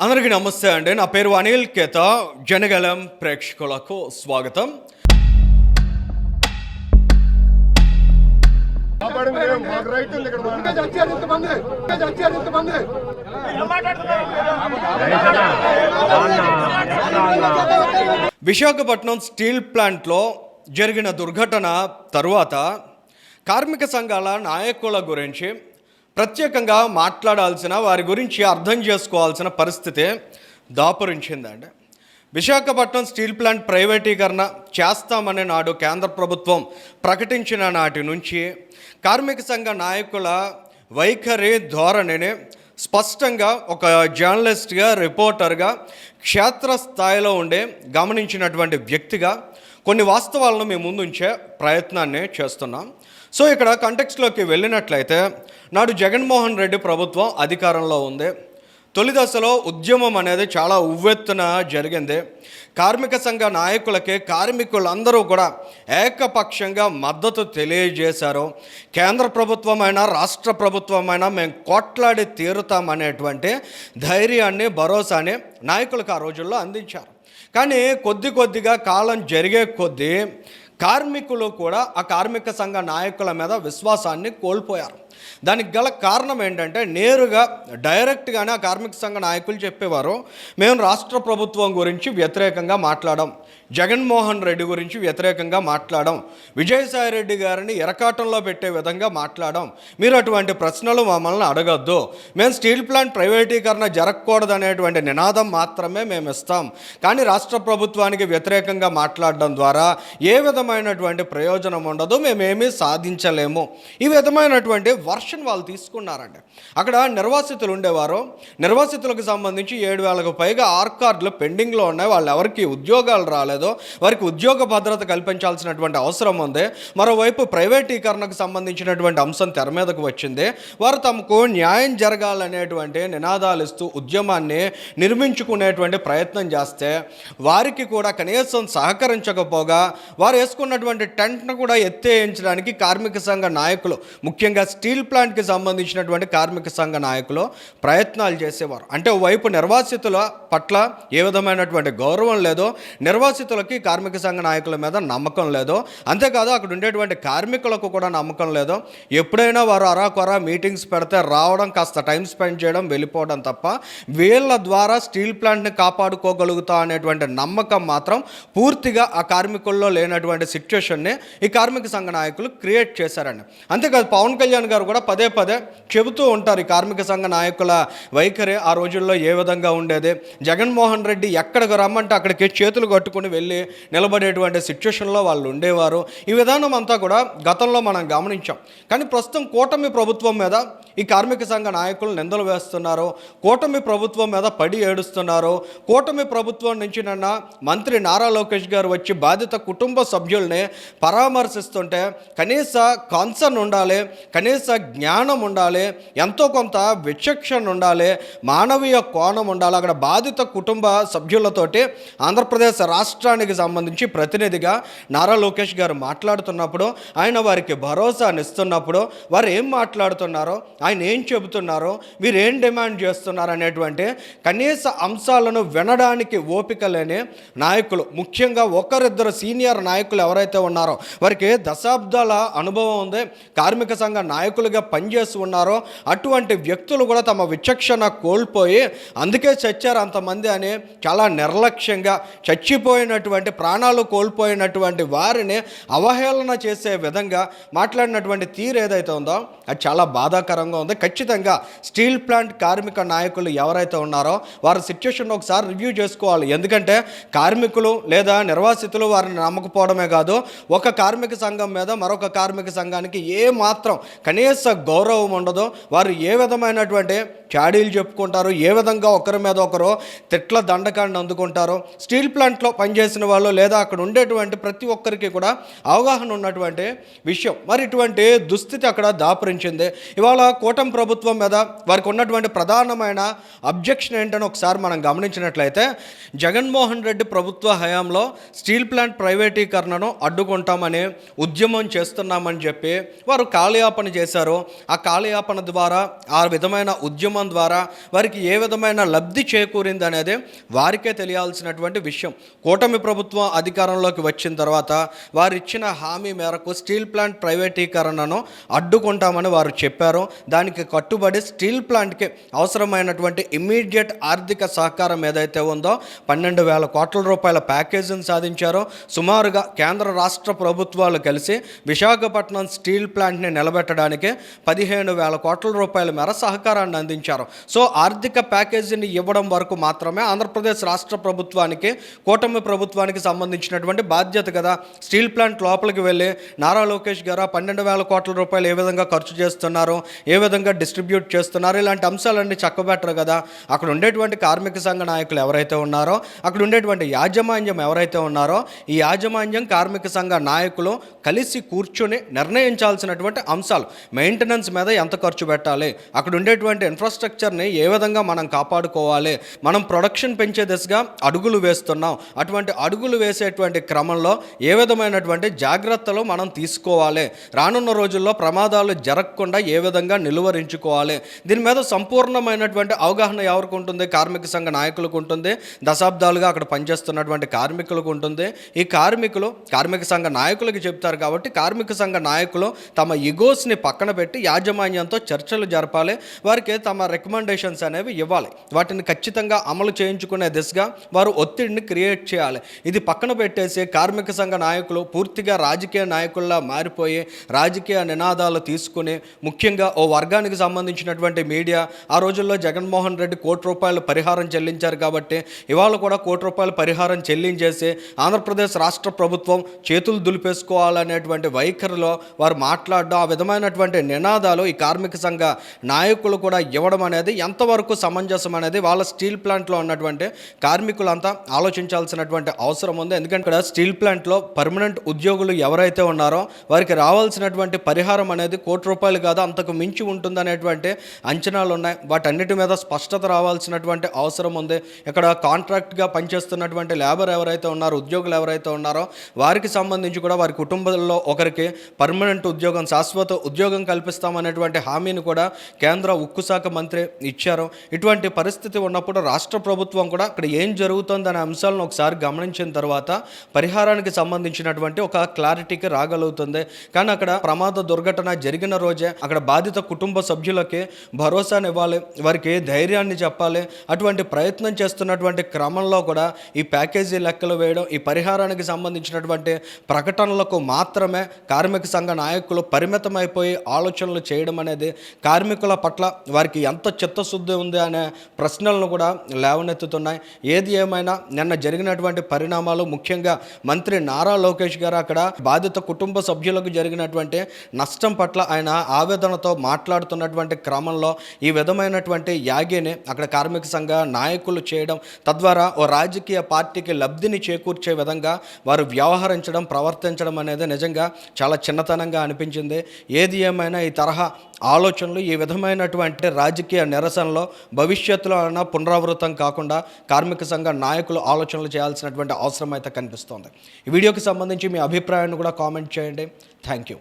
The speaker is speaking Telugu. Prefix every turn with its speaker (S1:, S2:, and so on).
S1: అందరికీ నమస్తే అండి. నా పేరు అనిల్ కేత. జనగలం ప్రేక్షకులకు స్వాగతం. విశాఖపట్నం స్టీల్ ప్లాంట్లో జరిగిన దుర్ఘటన తరువాత కార్మిక సంఘాల నాయకుల గురించి ప్రత్యేకంగా మాట్లాడాల్సిన, వారి గురించి అర్థం చేసుకోవాల్సిన పరిస్థితి దాపురించిందండి. విశాఖపట్నం స్టీల్ ప్లాంట్ ప్రైవేటీకరణ చేస్తామనే నాడు కేంద్ర ప్రభుత్వం ప్రకటించిన నాటి నుంచి కార్మిక సంఘ నాయకుల వైఖరి ధోరణిని స్పష్టంగా ఒక జర్నలిస్ట్గా, రిపోర్టర్గా, క్షేత్రస్థాయిలో ఉండే గమనించినటువంటి వ్యక్తిగా కొన్ని వాస్తవాలను మేము ముందుంచే ప్రయత్నాన్ని చేస్తున్నాం. సో ఇక్కడ కంటెక్స్ట్లోకి వెళ్ళినట్లయితే, నాడు జగన్మోహన్ రెడ్డి ప్రభుత్వం అధికారంలో ఉంది. తొలి దశలో ఉద్యమం అనేది చాలా ఉవ్వెత్తున జరిగింది. కార్మిక సంఘ నాయకులకి కార్మికులందరూ కూడా ఏకపక్షంగా మద్దతు తెలియజేశారు. కేంద్ర ప్రభుత్వమైనా రాష్ట్ర ప్రభుత్వమైనా మేము కొట్లాడి తీరుతామనేటువంటి ధైర్యాన్ని, భరోసాని నాయకులకు ఆ రోజుల్లో అందించారు. కానీ కొద్దిగా కాలం జరిగే కొద్దీ కార్మికులు కూడా ఆ కార్మిక సంఘ నాయకుల మీద విశ్వాసాన్ని కోల్పోయారు. దానికి గల కారణం ఏంటంటే, నేరుగా డైరెక్ట్గానే ఆ కార్మిక సంఘ నాయకులు చెప్పేవారు, మేము రాష్ట్ర ప్రభుత్వం గురించి వ్యతిరేకంగా మాట్లాడాం, జగన్మోహన్ రెడ్డి గురించి వ్యతిరేకంగా మాట్లాడాం, విజయసాయి రెడ్డి గారిని ఎరకాటంలో పెట్టే విధంగా మాట్లాడాం, మీరు అటువంటి ప్రశ్నలు మమ్మల్ని అడగద్దు, మేము స్టీల్ ప్లాంట్ ప్రైవేటీకరణ జరగకూడదనేటువంటి నినాదం మాత్రమే మేము ఇస్తాం, కానీ రాష్ట్ర ప్రభుత్వానికి వ్యతిరేకంగా మాట్లాడడం ద్వారా ఏ విధమైనటువంటి ప్రయోజనం ఉండదు, మేమేమీ సాధించలేము. ఈ విధమైనటువంటి వర్షన్ వాళ్ళు తీసుకున్నారండి. అక్కడ నిర్వాసితులు ఉండేవారు. నిర్వాసితులకు సంబంధించి 7,000కు పైగా ఆర్కార్డులు పెండింగ్లో ఉన్నాయి. వాళ్ళు ఎవరికి ఉద్యోగాలు రాలేదో వారికి ఉద్యోగ భద్రత కల్పించాల్సినటువంటి అవసరం ఉంది. మరోవైపు ప్రైవేటీకరణకు సంబంధించినటువంటి అంశం తెర మీదకు వచ్చింది. వారు తమకు న్యాయం జరగాలనేటువంటి నినాదాలు ఇస్తూ ఉద్యమాన్ని నిర్మించుకునేటువంటి ప్రయత్నం చేస్తే, వారికి కూడా కనీసం సహకరించకపోగా వారు వేసుకున్నటువంటి టెంట్ను కూడా ఎత్తేయించడానికి కార్మిక సంఘ నాయకులు, ముఖ్యంగా స్టీల్ ప్లాంట్కి సంబంధించినటువంటి కార్మిక సంఘ నాయకులు ప్రయత్నాలు చేసేవారు. అంటే వైపు నిర్వాసితుల పట్ల ఏ విధమైనటువంటి గౌరవం లేదో, నిర్వాసితులకి కార్మిక సంఘ నాయకుల మీద నమ్మకం లేదో, అంతేకాదు అక్కడ ఉండేటువంటి కార్మికులకు కూడా నమ్మకం లేదో. ఎప్పుడైనా వారు అరాకొరా మీటింగ్స్ పెడితే రావడం, కాస్త టైం స్పెండ్ చేయడం, వెళ్ళిపోవడం తప్ప వీళ్ళ ద్వారా స్టీల్ ప్లాంట్ని కాపాడుకోగలుగుతా అనేటువంటి నమ్మకం మాత్రం పూర్తిగా ఆ కార్మికుల్లో లేనటువంటి సిచ్యువేషన్ని ఈ కార్మిక సంఘ నాయకులు క్రియేట్ చేశారండి. అంతేకాదు పవన్ కళ్యాణ్ గారు కూడా పదే చెబుతూ ఉంటారు, ఈ కార్మిక సంఘ నాయకుల వైఖరి ఆ రోజుల్లో ఏ విధంగా ఉండేది. జగన్మోహన్ రెడ్డి ఎక్కడికి రమ్మంటే అక్కడికి చేతులు కట్టుకుని వెళ్ళి నిలబడేటువంటి సిచ్యువేషన్లో వాళ్ళు ఉండేవారు. ఈ విధానం అంతా కూడా గతంలో మనం గమనించాం. కానీ ప్రస్తుతం కూటమి ప్రభుత్వం మీద ఈ కార్మిక సంఘ నాయకులు నిందలు వేస్తున్నారు, కూటమి ప్రభుత్వం మీద పడి ఏడుస్తున్నారు. కూటమి ప్రభుత్వం నుంచి నిన్న మంత్రి నారా లోకేష్ గారు వచ్చి బాధిత కుటుంబ సభ్యుల్ని పరామర్శిస్తుంటే కనీస కాన్సర్న్ ఉండాలి, కనీస జ్ఞానం ఉండాలి, ఎంతో కొంత విచక్షణ ఉండాలి, మానవీయ కోణం ఉండాలి. అక్కడ బాధిత కుటుంబ సభ్యులతోటి ఆంధ్రప్రదేశ్ రాష్ట్రానికి సంబంధించి ప్రతినిధిగా నారా లోకేష్ గారు మాట్లాడుతున్నప్పుడు, ఆయన వారికి భరోసాని ఇస్తున్నప్పుడు, వారు ఏం మాట్లాడుతున్నారో, ఆయన ఏం చెబుతున్నారో, మీరు ఏం డిమాండ్ చేస్తున్నారు అనేటువంటి కనీస అంశాలను వినడానికి ఓపిక లేని నాయకులు, ముఖ్యంగా ఒకరిద్దరు సీనియర్ నాయకులు ఎవరైతే ఉన్నారో, వారికి దశాబ్దాల అనుభవం ఉంది, కార్మిక సంఘ నాయకులుగా పనిచేసి ఉన్నారో అటువంటి వ్యక్తులు కూడా తమ విచక్షణ కోల్పోయి, అందుకే చచ్చారు అంతమంది అని చాలా నిర్లక్ష్యంగా, చచ్చిపోయినటువంటి ప్రాణాలు కోల్పోయినటువంటి వారిని అవహేళన చేసే విధంగా మాట్లాడినటువంటి తీరు ఏదైతే ఉందో అది చాలా బాధాకరంగా ఉంది. ఖచ్చితంగా స్టీల్ ప్లాంట్ కార్మిక నాయకులు ఎవరైతే ఉన్నారో వారి సిచ్యువేషన్ ఒకసారి రివ్యూ చేసుకోవాలి. ఎందుకంటే కార్మికులు లేదా నిర్వాసితులు వారిని నమ్మకపోవడమే కాదు, ఒక కార్మిక సంఘం మీద మరొక కార్మిక సంఘానికి ఏ మాత్రం కనీస గౌరవం ఉండదు. వారు ఏ విధమైనటువంటి చాడీలు చెప్పుకుంటారు, ఏ విధంగా ఒకరి మీద ఒకరు తిట్ల దండకాన్ని అందుకుంటారు. స్టీల్ ప్లాంట్లో పనిచేసిన వాళ్ళు లేదా అక్కడ ఉండేటువంటి ప్రతి ఒక్కరికి కూడా అవగాహన ఉన్నటువంటి విషయం. మరి ఇటువంటి దుస్థితి అక్కడ దాపురించింది. ఇవాళ కూటమి ప్రభుత్వం మీద వారికి ఉన్నటువంటి ప్రధానమైన అబ్జెక్షన్ ఏంటని ఒకసారి మనం గమనించినట్లయితే, జగన్మోహన్ రెడ్డి ప్రభుత్వ హయాంలో స్టీల్ ప్లాంట్ ప్రైవేటీకరణను అడ్డుకుంటామని ఉద్యమం చేస్తున్నామని చెప్పి వారు కాలయాపన చేశారు. ఆ కాలయాపన ద్వారా ఆ విధమైన ఉద్యమ ఉద్యమం ద్వారా వారికి ఏ విధమైన లబ్ధి చేకూరింది అనేది వారికే తెలియాల్సినటువంటి విషయం. కూటమి ప్రభుత్వం అధికారంలోకి వచ్చిన తర్వాత వారు ఇచ్చిన హామీ మేరకు స్టీల్ ప్లాంట్ ప్రైవేటీకరణను అడ్డుకుంటామని వారు చెప్పారు. దానికి కట్టుబడి స్టీల్ ప్లాంట్కి అవసరమైనటువంటి ఇమ్మీడియట్ ఆర్థిక సహకారం ఏదైతే ఉందో 12,000 కోట్ల రూపాయల ప్యాకేజీని సాధించారో. సుమారుగా కేంద్ర రాష్ట్ర ప్రభుత్వాలు కలిసి విశాఖపట్నం స్టీల్ ప్లాంట్ని నిలబెట్టడానికి 15,000 కోట్ల రూపాయల మేర సహకారాన్ని అందించారు. సో ఆర్థిక ప్యాకేజీని ఇవ్వడం వరకు మాత్రమే ఆంధ్రప్రదేశ్ రాష్ట్ర ప్రభుత్వానికి, కూటమి ప్రభుత్వానికి సంబంధించినటువంటి బాధ్యత కదా. స్టీల్ ప్లాంట్ లోపలికి వెళ్ళి నారా లోకేష్ గారు 12,000 కోట్ల రూపాయలు ఏ విధంగా ఖర్చు చేస్తున్నారు, ఏ విధంగా డిస్ట్రిబ్యూట్ చేస్తున్నారు, ఇలాంటి అంశాలన్నీ చక్కబెట్టరు కదా. అక్కడ ఉండేటువంటి కార్మిక సంఘ నాయకులు ఎవరైతే ఉన్నారో, అక్కడ ఉండేటువంటి యాజమాన్యం ఎవరైతే ఉన్నారో, ఈ యాజమాన్యం కార్మిక సంఘ నాయకులు కలిసి కూర్చొని నిర్ణయించాల్సినటువంటి అంశాలు, మెయింటెనెన్స్ మీద ఎంత ఖర్చు పెట్టాలి, అక్కడ ఉండేటువంటి ఇన్ఫ్రాస్ట్రక్చర్ని ఏ విధంగా మనం కాపాడుకోవాలి, మనం ప్రొడక్షన్ పెంచే దిశగా అడుగులు వేస్తున్నాం, అటువంటి అడుగులు వేసేటువంటి క్రమంలో ఏ విధమైనటువంటి జాగ్రత్తలు మనం తీసుకోవాలి, రానున్న రోజుల్లో ప్రమాదాలు జరగకుండా ఏ విధంగా నిలువరించుకోవాలి, దీని మీద సంపూర్ణమైనటువంటి అవగాహన ఎవరికి ఉంటుంది? కార్మిక సంఘ నాయకులకు ఉంటుంది, దశాబ్దాలుగా అక్కడ పనిచేస్తున్నటువంటి కార్మికులకు ఉంటుంది. ఈ కార్మికులు కార్మిక సంఘ నాయకులకి చెప్తారు కాబట్టి కార్మిక సంఘ నాయకులు తమ ఇగోస్ని పక్కన పెట్టి యాజమాన్యంతో చర్చలు జరపాలి, వారికి తమ రికమెండేషన్స్ అనేవి ఇవ్వాలి, వాటిని ఖచ్చితంగా అమలు చేయించుకునే దిశగా వారు ఒత్తిడిని క్రియేట్ చేయాలి. ఇది పక్కన పెట్టేసి కార్మిక సంఘ నాయకులు పూర్తిగా రాజకీయ నాయకుల్లా మారిపోయి రాజకీయ నినాదాలు తీసుకుని, ముఖ్యంగా ఓ వర్గానికి సంబంధించినటువంటి మీడియా ఆ రోజుల్లో జగన్మోహన్ రెడ్డి ₹1 పరిహారం చెల్లించారు కాబట్టి ఇవాళ కూడా ₹1 పరిహారం చెల్లించేసి ఆంధ్రప్రదేశ్ రాష్ట్ర ప్రభుత్వం చేతులు దులిపేసుకోవాలనేటువంటి వైఖరిలో వారు మాట్లాడడం, ఆ విధమైనటువంటి నినాదాలు ఈ కార్మిక సంఘ నాయకులు కూడా ఇవ్వడం అనేది ఎంతవరకు సమంజసం అనేది వాళ్ళ స్టీల్ ప్లాంట్లో ఉన్నటువంటి కార్మికులంతా ఆలోచించాల్సినటువంటి అవసరం ఉంది. ఎందుకంటే ఇక్కడ స్టీల్ ప్లాంట్లో పర్మనెంట్ ఉద్యోగులు ఎవరైతే ఉన్నారో వారికి రావాల్సినటువంటి పరిహారం అనేది ₹1 కాదు, అంతకు మించి ఉంటుందనేటువంటి అంచనాలు ఉన్నాయి. వాటన్నిటి మీద స్పష్టత రావాల్సినటువంటి అవసరం ఉంది. ఇక్కడ కాంట్రాక్ట్గా పనిచేస్తున్నటువంటి లేబర్ ఎవరైతే ఉన్నారో, ఉద్యోగులు ఎవరైతే ఉన్నారో వారికి సంబంధించి కూడా వారి కుటుంబంలో ఒకరికి పర్మనెంట్ ఉద్యోగం, శాశ్వత ఉద్యోగం కల్పిస్తామనేటువంటి హామీని కూడా కేంద్ర ఉక్కు శాఖ మంత్రి ఇచ్చారు. ఇటువంటి పరిస్థితి ఉన్నప్పుడు రాష్ట్ర ప్రభుత్వం కూడా ఇక్కడ ఏం జరుగుతుందనే అంశాలను ఒకసారి గమనించిన తర్వాత పరిహారానికి సంబంధించినటువంటి ఒక క్లారిటీకి రాగలుగుతుంది. కానీ అక్కడ ప్రమాద దుర్ఘటన జరిగిన రోజే అక్కడ బాధిత కుటుంబ సభ్యులకి భరోసానివ్వాలి, వారికి ధైర్యాన్ని చెప్పాలి. అటువంటి ప్రయత్నం చేస్తున్నటువంటి క్రమంలో కూడా ఈ ప్యాకేజీ లెక్కలు వేయడం, ఈ పరిహారానికి సంబంధించినటువంటి ప్రకటనలకు మాత్రమే కార్మిక సంఘ నాయకులు పరిమితమైపోయి ఆలోచనలు చేయడం అనేది కార్మికుల పట్ల వారికి ఎంత చిత్తశుద్ధి ఉంది అనే ప్రశ్నలను కూడా లేవనెత్తుతున్నాయి. ఏది ఏమైనా నిన్న జరిగినటువంటి పరిణామాలు, ముఖ్యంగా మంత్రి నారా లోకేష్ గారు అక్కడ బాధిత కుటుంబ సభ్యులకు జరిగినటువంటి నష్టం పట్ల ఆయన ఆవేదనతో మాట్లాడుతున్నటువంటి క్రమంలో ఈ విధమైనటువంటి యాగిని అక్కడ కార్మిక సంఘ నాయకులు చేయడం, తద్వారా ఓ రాజకీయ పార్టీకి లబ్ధిని చేకూర్చే విధంగా వారు వ్యవహరించడం, ప్రవర్తించడం అనేది నిజంగా చాలా చిన్నతనంగా అనిపించింది. ఏది ఏమైనా ఈ తరహా ఆలోచనలు, ఈ విధమైనటువంటి రాజకీయ నిరసనలో భవిష్యత్తులో అయినా పునరావృతం కాకుండా కార్మిక సంఘ నాయకులు ఆలోచనలు చేయాల్సినటువంటి అవసరం అయితే కనిపిస్తోంది. ఈ వీడియోకి సంబంధించి మీ అభిప్రాయాన్ని కూడా కామెంట్ చేయండి. Thank you.